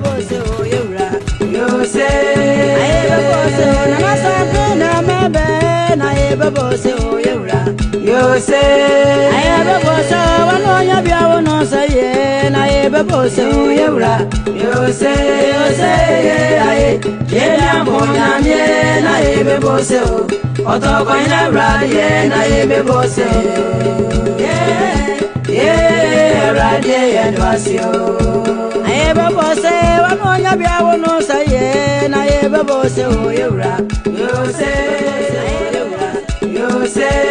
bose o yura. You say, Aye bose o na Asante na mebe na ebe bose o yura. you say, Aye bose o wano nya bia wono saye na ebe bose o yura. you say, aye, yeah, Monyamye, na ebe bose o, Otoko ina radie, na ebe bose o, yeah, radie, and wasio. Aye bose wano nya bia wono saye na ebe bose o yura. You say, you say,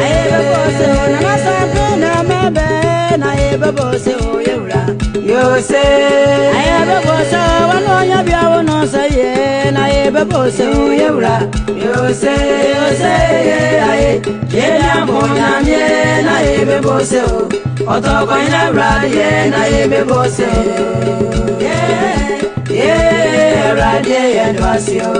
Aye bose o na Asante na mebe na ebe bose o yura. you say, Aye bose wano nya bia wono saye na ebe bose o yura. you say, aye, yeah, Monyamye, na ebe bose o, Otoko ina radie, na ebe bose o, yeah, radie, and wasio.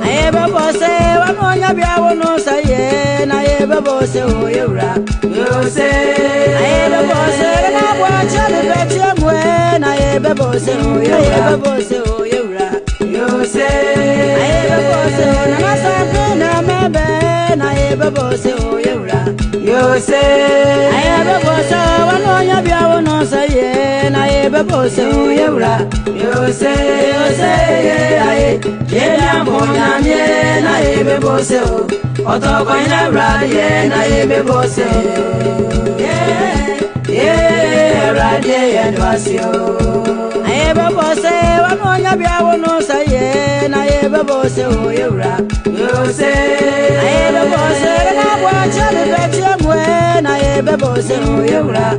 Aye bose wano nya bia wono saye na ebe bose o yura. You say, Aye bose na bwa chale beche mwe na ebe bose o yura. Bose o yura. you say, Aye bose na Asante na mebe na ebe bose o yura. you say, Aye bose wano nya bia wono saye na ebe bose o yura. you say, aye, yeah, Monyamye, na ebe bose o, Otoko ina radie, na ebe bose o, yeah, radie, and wasio. Aye bose wano nya bia wono saye na ebe bose o yura. You say, Aye bose na bwa chale beche mwe na ebe bose o yura.